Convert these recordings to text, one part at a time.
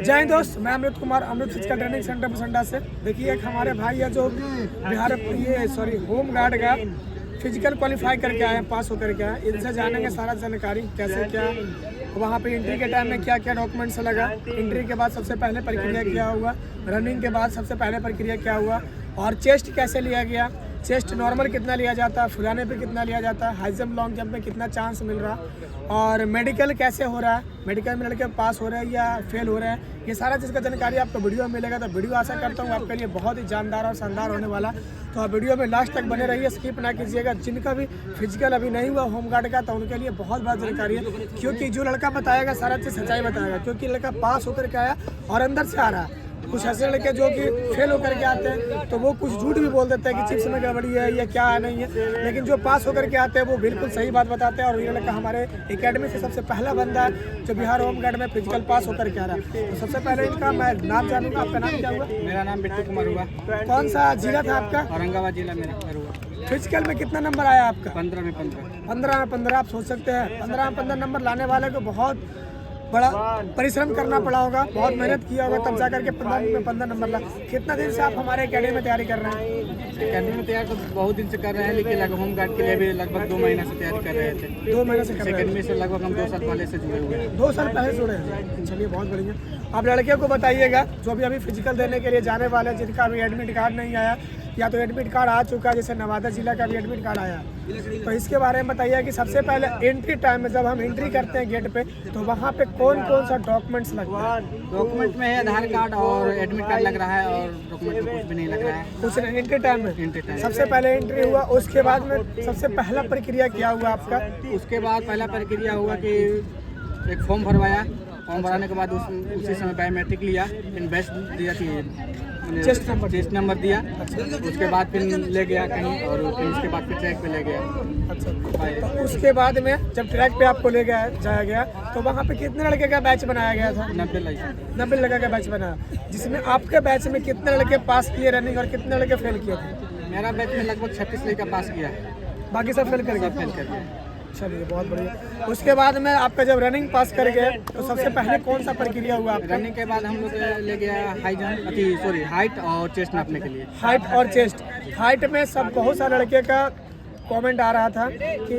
जय हिंद दोस्त, मैं अमृत कुमार, अमृत फिजिकल ट्रेनिंग सेंटर बसंडा से। देखिए एक हमारे भाई है जो बिहार होम गार्ड का फिजिकल क्वालिफाई करके आए हैं, पास होकर के आए। इनसे जानेंगे सारा जानकारी कैसे क्या वहाँ पे एंट्री के टाइम में क्या क्या डॉक्यूमेंट्स लगा, एंट्री के बाद सबसे पहले प्रक्रिया क्या हुआ, रनिंग के बाद सबसे पहले प्रक्रिया क्या हुआ, और चेस्ट कैसे लिया गया, चेस्ट नॉर्मल कितना लिया जाता है, फुलाने पे कितना लिया जाता है, हाई जंप लॉन्ग जंप में कितना चांस मिल रहा, और मेडिकल कैसे हो रहा है, मेडिकल में लड़के पास हो रहे हैं या फेल हो रहे हैं, ये सारा चीज़ का जानकारी आपको वीडियो में मिलेगा। तो वीडियो आशा करता हूँ आपके लिए बहुत ही जानदार और शानदार होने वाला। तो आप वीडियो में लास्ट तक बने रहिए, स्किप ना कीजिएगा। जिनका भी फिजिकल अभी नहीं हुआ होमगार्ड का, तो उनके लिए बहुत बड़ा जानकारी है, क्योंकि जो लड़का बताएगा सारा चीज़ सच्चाई बताएगा, क्योंकि लड़का पास होकर के आया और अंदर से आ रहा है। कुछ ऐसे लड़के जो कि फेल होकर के आते हैं तो वो कुछ झूठ भी बोल देते हैं कि चिप्स में गड़बड़ी है या क्या नहीं है, लेकिन जो पास होकर के आते हैं वो बिल्कुल सही बात बताते हैं। और ये लड़का हमारे एकेडमी से सबसे पहला बंदा है जो बिहार होम गार्ड में फिजिकल पास होकर के आ रहा है। तो सबसे पहले इनका मैं नाम जानूंगा। आपका नाम क्या हुआ? मेरा नाम बिट्टू कुमार हुआ। कौन सा जिला था आपका? औरंगाबाद जिला मेरा हुआ। फिजिकल में कितना नंबर आया आपका? 15 में 15 आप सोच सकते हैं 15 में 15 नंबर लाने वाले को बहुत बड़ा परिश्रम करना पड़ा होगा, बहुत मेहनत किया होगा, तब जा करके 15 में 15 नंबर ला। कितना दिन से आप हमारे एकेडमी में तैयारी कर रहे हैं? अकेडमी में तैयार तो बहुत दिन से कर रहे हैं, लेकिन होम गार्ड के लिए भी लगभग 2 महीने से तैयारी कर रहे थे। 2 महीने से कर रहे हैं? अकेडमी से लगभग हम 2 साल पहले से जुड़े हुए हैं। 2 साल पहले जुड़े हैं। चलिए बहुत बढ़िया। आप लड़कियों को बताइएगा जो भी अभी फिजिकल देने के लिए जाने वाले, जिनका अभी एडमिट कार्ड नहीं आया या तो एडमिट कार्ड आ चुका है, जैसे नवादा जिला का भी एडमिट कार्ड आया, तो इसके बारे में बताइए कि सबसे पहले एंट्री टाइम में जब हम एंट्री करते हैं गेट पे, तो वहाँ पे कौन कौन सा डॉक्यूमेंट्स लगता है? डॉक्यूमेंट में है आधार कार्ड और एडमिट कार्ड लग रहा है, और डॉक्यूमेंट में कुछ भी नहीं लग रहा है। कुछ नहीं, एंट्री टाइम में एंट्री टाइम सबसे पहले एंट्री हुआ। उसके बाद में सबसे पहला प्रक्रिया क्या हुआ आपका? उसके बाद पहला प्रक्रिया हुआ कि एक फॉर्म भरवाया। फॉर्म भराने के बाद उसी समय बायोमेट्रिक लिया, फिर बेस्ट दिया थी, चेस्ट नंबर दिया। उसके बाद फिर ले गया कहीं, और फिर उसके बाद फिर ट्रैक पे ले गया। अच्छा, तो उसके बाद में जब ट्रैक पे आपको ले गया जाया गया, तो वहाँ पे कितने लड़के का बैच बनाया गया था? 90 लड़के का बैच बनाया, जिसमें आपके बैच में कितने लड़के पास किए रनिंग और कितने लड़के फेल किए थे? मेरा बैच में लगभग 36 लड़का पास किया है, बाकी सब फेल कर गए। चलिए बहुत बढ़िया। उसके बाद में आपका जब रनिंग पास कर गए, तो सबसे पहले कौन सा प्रक्रिया हुआ आपका? रनिंग के बाद हम लोग ले गया हाइट और चेस्ट नापने के लिए। हाइट और चेस्ट। हाइट में सब बहुत सारे लड़के का कमेंट आ रहा था कि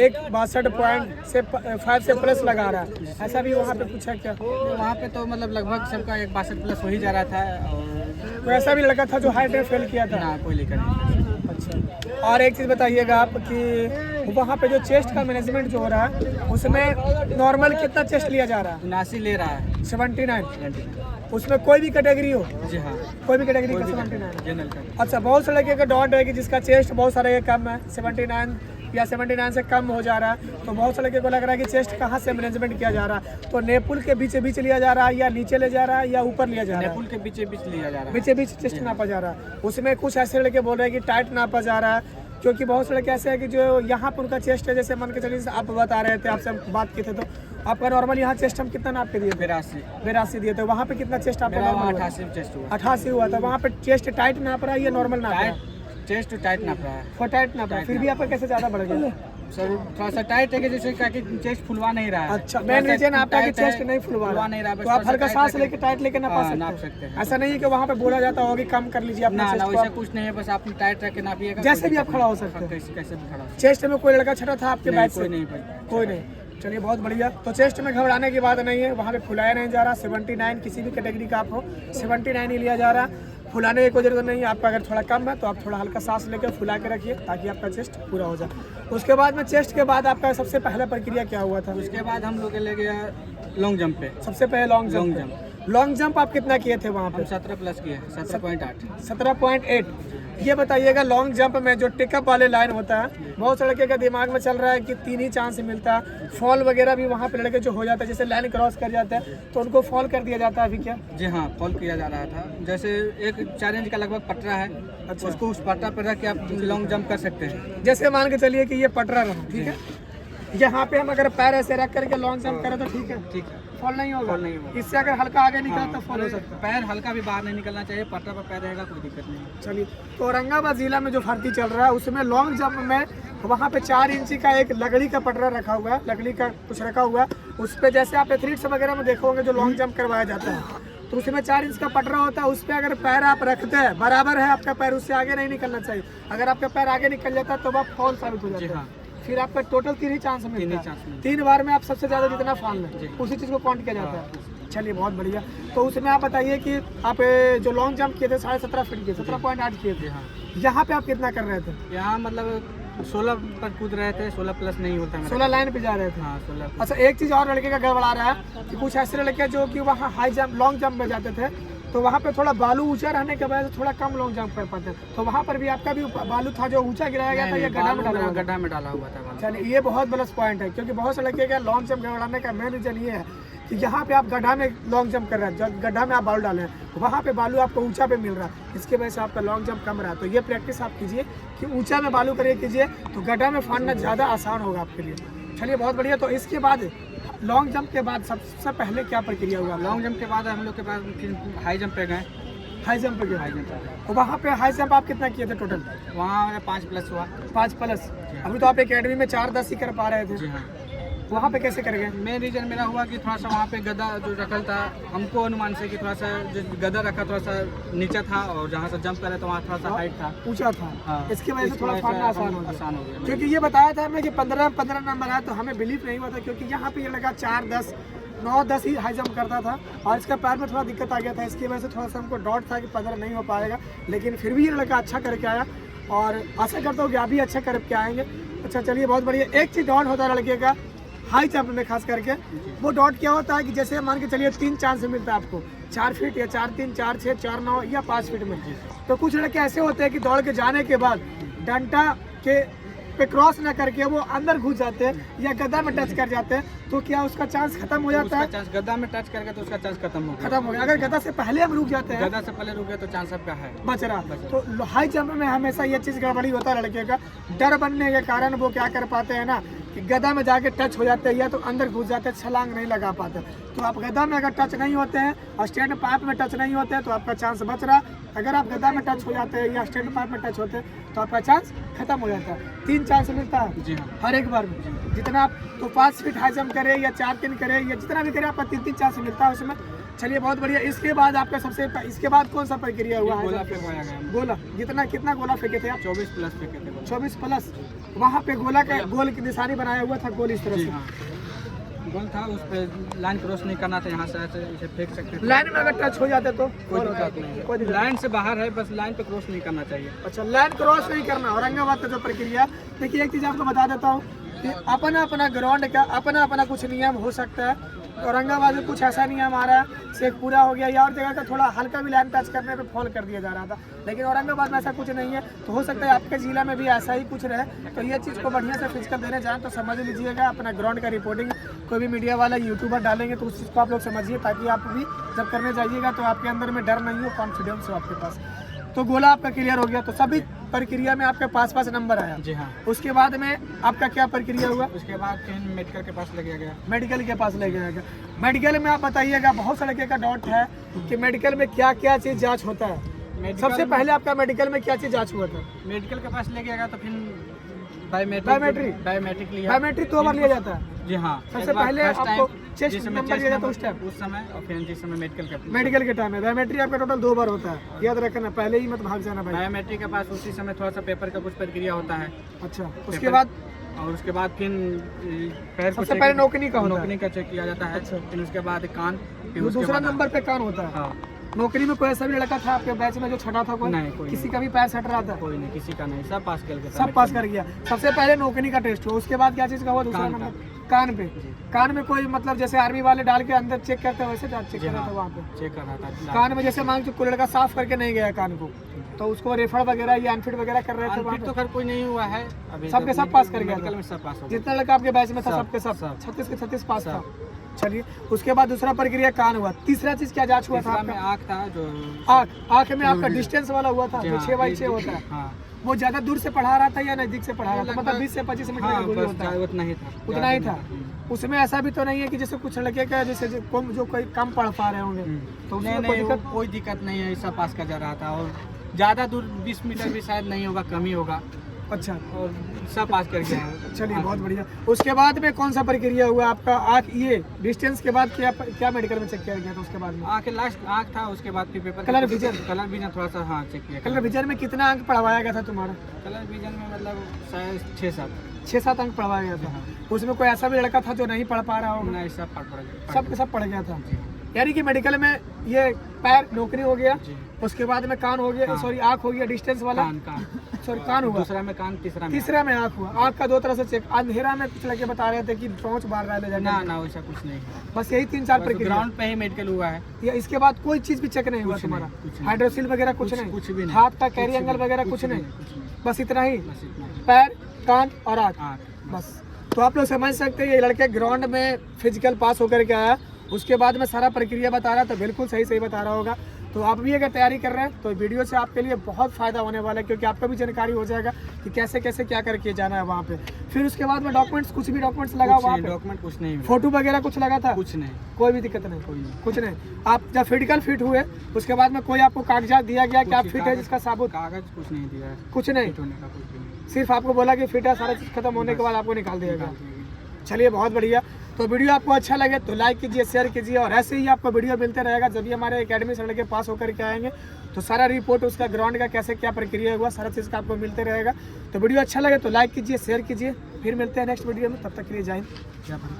एक 62.5 से प्लस लगा रहा है, ऐसा भी वहाँ पे पूछा क्या? वहाँ पे तो मतलब लगभग सबका 62 प्लस हो ही जा रहा था। और तो ऐसा भी लड़का था जो हाइट में फेल किया था? ना, कोई लेकर नहीं। अच्छा, और एक चीज़ बताइएगा आप कि वहाँ पे जो चेस्ट का मैनेजमेंट जो हो रहा है, उसमें नॉर्मल कितना चेस्ट लिया जा रहा है? 79 ले रहा है। 79? उसमें कोई भी कैटेगरी हो? जी हाँ, कोई भी कैटेगरी का 79? जनरल का। अच्छा, बहुत से लड़के का डॉट है कि जिसका चेस्ट बहुत सारे कम है, 79 या 79 से कम हो जा रहा है, तो बहुत से लड़के को लग रहा है कि चेस्ट कहाँ से मैनेजमेंट किया जा रहा है? तो नेपुल के बीच बीच लिया जा रहा है, या नीचे ले जा रहा है, या ऊपर लिया जा रहा है? नेपुल के बीच लिया जा रहा है। बीच बीच चेस्ट नापा जा रहा है। उसमें कुछ ऐसे लड़के बोल रहे हैं कि टाइट नापा जा रहा है, क्योंकि बहुत से लड़के ऐसे हैं कि जो यहाँ पर उनका चेस्ट है, जैसे मान के चलिए आप बता रहे थे, आपसे बात किए थे, तो आपका नॉर्मल यहाँ चेस्ट हम कितना नाप के दिए? 82 दिए थे। वहाँ पे कितना चेस्ट आपका? 88 चेस्ट हुआ। 88 हुआ था। वहाँ पे चेस्ट टाइट नाप रहा है या नॉर्मल नाप रहा है? चेस्ट टाइट नाप रहा है। टाइट नाप रहा है, फिर भी आपका कैसे ज़्यादा बढ़ गया? सर थोड़ा सा टाइट है कि जैसे कि चेस्ट फुलवा नहीं रहा है। अच्छा, मेन रीजन आपका कि चेस्ट नहीं फुलवा नहीं रहा, तो आप हल्का सांस लेके टाइट लेके नाप सकते हैं। ऐसा नहीं है कि वहाँ पे बोला जाता होगा कि कम कर लीजिए अपना चेस्ट। वैसा कुछ नहीं है, बस आप टाइट रख के नापिएगा, जैसे भी आप खड़ा हो सकते हैं। कैसे भी खड़ा। चेस्ट में कोई लड़का छटा था आपके बैच से? कोई नहीं। चलिए बहुत बढ़िया। तो चेस्ट में घबराने की बात नहीं है, वहाँ पे फुलाया नहीं जा रहा। 79 किसी भी कैटेगरी का आप हो, 79 ही लिया जा रहा। फुलाने की कोई जरूरत नहीं है। आपका अगर थोड़ा कम है तो आप थोड़ा हल्का सांस लेकर फुला के रखिए, ताकि आपका चेस्ट पूरा हो जाए। उसके बाद में चेस्ट के बाद आपका सबसे पहला प्रक्रिया क्या हुआ था? उसके बाद हम लोग ले गया लॉन्ग जंप पे। सबसे पहले लॉन्ग जंप आप कितना किए थे वहाँ पे? 17 प्लस किए, 17.8। 17.8। ये बताइएगा, लॉन्ग जंप में जो टेकअप वाले लाइन होता है, बहुत से लड़के का दिमाग में चल रहा है कि 3 ही चांस मिलता है। फॉल वगैरह भी वहाँ पे लड़के जो हो जाता है, जैसे लाइन क्रॉस कर जाता है तो उनको फॉल कर दिया जाता है अभी क्या? जी हाँ, फॉल किया जा रहा था। जैसे एक 4 इंच का लगभग पटरा है। अच्छा, उसको उस पटरा पर रख के आप लॉन्ग जंप कर सकते हैं। जैसे मान के चलिए कि ये पटरा रहा, ठीक है, यहाँ पे हम अगर पैर ऐसे रख करके लॉन्ग जंप करें तो ठीक है? ठीक है। फॉल नहीं होगा। फॉल नहीं होगा। इससे अगर हल्का आगे निकला तो फॉल हो सकता है। पैर हल्का भी बाहर नहीं निकलना चाहिए, पट्टा पर पैर रहेगा कोई दिक्कत नहीं। चलिए, तो औरंगाबाद जिला में जो भर्ती चल रहा है उसमें लॉन्ग जंप में वहाँ पे 4 इंची का एक लकड़ी का पटरा रखा हुआ है, लकड़ी का कुछ रखा हुआ है। उस पर जैसे आप एथलीट्स वगैरह में देखो होंगे जो लॉन्ग जंप करवाया जाता है, तो उसमें 4 इंच का पटरा होता है। उस पर अगर पैर आप रखते हैं, बराबर है आपका पैर, उससे आगे नहीं निकलना चाहिए। अगर आपका पैर आगे निकल जाता है तो आप फॉल साबित हो जाता है। फिर आपका टोटल 3 ही चांस मिलता है। 3 बार में आप सबसे ज़्यादा जितना फाल लें उसी चीज़ को काउंट किया जाता है। चलिए, बहुत बढ़िया। तो उसमें आप बताइए कि आप जो लॉन्ग जंप किए थे 17.5 फीट के, 17.8 किए थे, यहाँ पे आप कितना कर रहे थे? यहाँ मतलब 16 पर कूद रहे थे, 16 प्लस नहीं होता है। 16 लाइन पे जा रहे थे। हाँ 16। अच्छा, एक चीज़ और लड़के का गड़बड़ा रहा है कि कुछ ऐसे लड़के जो कि वहाँ हाई जंप लॉन्ग जंप में जाते थे, तो वहाँ पे थोड़ा बालू ऊंचा रहने की वजह से थोड़ा कम लॉन्ग जंप कर पाते, तो वहाँ पर भी आपका भी बालू था जो ऊंचा गिराया गया था, ये गड्ढा में डाला हुआ था। चलिए, ये बहुत प्लस पॉइंट है, क्योंकि बहुत से लड़के का लॉन्ग जंप गड़बड़ाने का मेन रीजन ये है कि यहाँ पे आप गड्ढा में लॉन्ग जंप कर रहे हैं, गड्ढा में आप बालू डाले हैं, वहाँ पे बालू आपको ऊंचा पे मिल रहा है, इसकी वजह से आपका लॉन्ग जंप कम रहा है। तो ये प्रैक्टिस आप कीजिए कि ऊंचा में बालू करिए कीजिए, तो गड्ढा में फाड़ना ज़्यादा आसान होगा आपके लिए। चलिए, बहुत बढ़िया। तो इसके बाद लॉन्ग जंप के बाद सबसे पहले क्या प्रक्रिया हुआ? लॉन्ग जंप के बाद हम लोग के पास फिर हाई जंप पे गए। हाई जंप पे गए। हाई जंप तो वहाँ पे हाई जंप आप कितना किए थे टोटल? वहाँ 5 प्लस हुआ। 5 प्लस। अभी तो आप एकेडमी में 4-10 ही कर पा रहे थे। जी हाँ। वहाँ पे कैसे कर गए? मेन रीजन मेरा हुआ कि थोड़ा सा वहाँ पे गदा जो रखल था, हमको अनुमान से कि थोड़ा सा जो गदा रखा थोड़ा सा नीचा था, और जहाँ से जंप करे तो वहाँ थोड़ा सा हाइट था, ऊंचा था। हाँ। इसकी वजह से थोड़ा फाड़ना आसान हो गया। क्योंकि ये बताया था हमें कि 15 नंबर है, तो हमें बिलीव नहीं हुआ था, क्योंकि यहाँ पे ये लगा 4-10 9-10 ही हाई जंप करता था, और इसका पैर में थोड़ा दिक्कत आ गया था। इसकी वजह से थोड़ा सा हमको डाउट था कि 15 नहीं हो पाएगा, लेकिन फिर भी ये लड़का अच्छा करके आया, और आशा करता हूँ कि आप भी अच्छा करके आएंगे। अच्छा, चलिए, बहुत बढ़िया। एक चीज़ डाउट होता है लड़के का हाई जंप में खास करके, वो डॉट क्या होता है कि जैसे मान के चलिए 3 चांस मिलता है आपको, 4 फीट या 4-3, 4-6, 4-9 या 5 फीट में। तो कुछ लड़के ऐसे होते हैं कि दौड़ के जाने के बाद डंडा के पे क्रॉस ना करके वो अंदर घुस जाते हैं या गद्दा में टच कर जाते हैं, तो क्या उसका चांस खत्म हो जाता है? गद्दा में टच करके तो उसका चांस खत्म हो गया। अगर गद्दा से पहले हम रुक जाते हैं, गद्दा से पहले रुक गया तो चांस आपका है बच रहा। तो हाई जंप में हमेशा ये चीज़ गड़बड़ी होता है लड़के का, डर बनने के कारण वो क्या कर पाते हैं ना कि गद्दा में जाके टच हो जाते हैं, या तो अंदर घुस जाते हैं, छलांग नहीं लगा पाते। तो आप गद्दा में अगर टच नहीं होते हैं और स्टैंड पाइप में टच नहीं होते हैं तो आपका चांस बच रहा। अगर आप गद्दा में टच हो जाते हैं या स्टैंड पाइप में टच होते हैं तो आपका चांस खत्म हो जाता है। 3 चांस मिलता है जी हाँ। हर एक बार में। जितना आप तो 5 फीट हाई जंप करें या 4-3 करें या जितना भी करें, आपका 3-3 चांस मिलता है उसमें। चलिए, बहुत बढ़िया। इसके बाद आपका इसके बाद कौन सा प्रक्रिया हुआ? गोला फेंकाया गया। गोला कितना गोला फेंके थे आप? 24 प्लस फेंके थे। 24 प्लस। वहाँ पे गोला का गोल की निशानी बनाया हुआ था, गोल इस तरह से। हाँ। गोल था, उस पे लाइन क्रॉस नहीं करना था, यहाँ से ऐसे इसे फेंक सकते थे। लाइन में अगर टच हो जाते तो कोई दिक्कत नहीं है। लाइन से बाहर है, बस लाइन पे क्रॉस नहीं करना चाहिए। अच्छा, लाइन क्रॉस नहीं करना। औरंगाबाद का जो प्रक्रिया, देखिए एक चीज़ आपको बता देता हूँ कि अपना अपना ग्राउंड का अपना कुछ नियम हो सकता है। औरंगाबाद में कुछ ऐसा नियम आ रहा है, से पूरा हो गया, या और जगह का थोड़ा हल्का भी लाइन टच करने पे फॉल कर दिया जा रहा था, लेकिन औरंगाबाद में ऐसा कुछ नहीं है। तो हो सकता है आपके ज़िला में भी ऐसा ही कुछ रहे। तो ये चीज़ को बढ़िया से फिजिकल देने जाएँ तो समझ लीजिएगा। अपना ग्राउंड का रिपोर्टिंग कोई भी मीडिया वाला यूट्यूबर डालेंगे तो उस चीज़ को आप लोग समझिए, ताकि आप भी जब करने जाइएगा तो आपके अंदर में डर नहीं हो, कॉन्फिडेंस हो आपके पास। तो गोला आपका क्लियर हो गया। तो सभी प्रक्रिया में आपके 5-5 नंबर आया। जी हाँ। उसके बाद में आपका क्या प्रक्रिया हुआ? उसके बाद फिर मेडिकल के पास ले गया। मेडिकल के पास ले गया गया। मेडिकल में आप बताइएगा, बहुत से लड़के का डाउट है कि मेडिकल में क्या क्या चीज़ जांच होता है। सबसे पहले आपका मेडिकल में क्या चीज़ जांच हुआ था? मेडिकल के पास ले गया तो फिर बायोमेट्रिक लिया। बायोमेट्रिक 2 बार लिया जाता है। जी हाँ। सबसे पहले आपको चेस्ट नंबर लिया जाता है उस समय, और फिर जिस समय मेडिकल के टाइम में बायोमेट्रिक आपका टोटल 2 बार होता है, याद रखना, पहले ही मत भाग जाना भाई। बायोमेट्रिक के पास उसी समय थोड़ा सा पेपर का कुछ प्रक्रिया होता है। अच्छा, उसके बाद और उसके बाद फिर पैर सबसे पहले नौकरी का चेक किया जाता है। फिर उसके बाद कान, दूसरा नंबर पे कान होता है। हाँ। नौकरी में कोई ऐसा भी लड़का था आपके बैच में जो छठा था? कोई नहीं, कोई किसी का भी पैर सट रहा था? कोई नहीं, किसी का नहीं, सब पास कर गया। सब पास कर गया। सबसे पहले नौकरी का टेस्ट हुआ, उसके बाद क्या चीज़ का हुआ? दूसरा नंबर कान पे। कान में कोई मतलब जैसे आर्मी वाले डाल के अंदर चेक करते हैं वैसे चेक कर रहा था वहाँ पे? चेक कर रहा था। कान में जैसे मांग कोई लड़का साफ करके नहीं गया कान को, तो उसको रेफर वगैरह या अनफिट वगैरह कर रहे थे वहाँ पे? तो खैर कोई नहीं हुआ है अभी, सबके सब पास कर गया। सब पास हो गया। जितना लड़का आपके बैच में था सबके सब 36 के 36 पास था। चलिए, उसके बाद दूसरा प्रक्रिया कान हुआ। तीसरा चीज क्या जांच हुआ था? आँख था, जो आँख में आपका डिस्टेंस वाला हुआ था, जो 6x6 होता है। वो ज्यादा दूर से पढ़ा रहा था या नजदीक से पढ़ा रहा था? मतलब 20 से 25 मीटर का दूरी होता है, उतना ही था। उतना ही था। उसमें ऐसा भी तो नहीं है कि जैसे कुछ लड़के का जैसे जो कोई कम पढ़ पा रहे होंगे तो उसमें कोई दिक्कत नहीं है, ऐसा पास का जा रहा था। और ज़्यादा दूर 20 मीटर भी शायद नहीं होगा, कम ही होगा। अच्छा, और सब पास कर गया है। चलिए बहुत बढ़िया। उसके बाद में कौन सा प्रक्रिया हुआ आपका? आँख ये डिस्टेंस के बाद क्या मेडिकल में चेक किया गया था? उसके बाद में आँख लास्ट आँख था, उसके बाद फिर पेपर कलर विजन थोड़ा सा हाँ चेक किया। कलर विजन में कितना अंक पढ़वाया गया था तुम्हारा? कलर विजन में मतलब शायद 6-7 अंक पढ़वाया गया था। उसमें कोई ऐसा भी लड़का था जो नहीं पढ़ पा रहा होगा? नहीं, सब पढ़ गया, सब पढ़ गया था। यानी कि मेडिकल में ये पैर नौकरी हो गया, उसके बाद में कान हो गया, सॉरी आँख हो गया डिस्टेंस वाला, सॉरी कान हुआ, दूसरा में कान, तीसरा में आँख हुआ। आँख का 2 तरह से चेक। अंधेरा में कुछ लड़के बता रहे थे कि पहुँच बार रहा है, ना वैसा कुछ नहीं है। बस यही 3-4 प्रक्रिया ग्राउंड पे ही मेडिकल हुआ है। या इसके बाद कोई चीज भी चेक नहीं हुआ तुम्हारा? हाइड्रोसिल वगैरह कुछ कुछ भी नहीं, हाथ का कैरी एंगल वगैरह कुछ नहीं, बस इतना ही, पैर, कान और आँख, बस। तो आप लोग समझ सकते हैं ये लड़के ग्राउंड में फिजिकल पास होकर के आया। उसके बाद में सारा प्रक्रिया बता रहा, तो बिल्कुल सही बता रहा होगा। तो आप भी अगर तैयारी कर रहे हैं तो वीडियो से आपके लिए बहुत फ़ायदा होने वाला है, क्योंकि आपको भी जानकारी हो जाएगा कि कैसे क्या करके जाना है वहाँ पे। फिर उसके बाद में डॉक्यूमेंट्स, कुछ भी डॉक्यूमेंट्स लगा वहाँ पे? डॉक्यूमेंट कुछ नहीं, फोटो वगैरह कुछ लगा था? कुछ नहीं, कोई भी दिक्कत नहीं, कुछ नहीं। आप जब फिजिकल फिट हुए उसके बाद में कोई आपको कागजात दिया गया कि आप फिट है जिसका साबुत? कागज कुछ नहीं दिया, कुछ नहीं, सिर्फ आपको बोला कि फिट है, सारा चीज़ खत्म होने के बाद आपको निकाल दिया गया। चलिए बहुत बढ़िया। तो वीडियो आपको अच्छा लगे तो लाइक कीजिए, शेयर कीजिए, और ऐसे ही आपको वीडियो मिलते रहेगा जब भी हमारे एकेडमी से लड़के पास होकर के आएंगे तो सारा रिपोर्ट उसका ग्राउंड का कैसे क्या प्रक्रिया हुआ सारा चीज़ का आपको मिलते रहेगा। तो वीडियो अच्छा लगे तो लाइक कीजिए, शेयर कीजिए। फिर मिलते हैं नेक्स्ट वीडियो में, तब तक के लिए जय हिंद, जय भारत।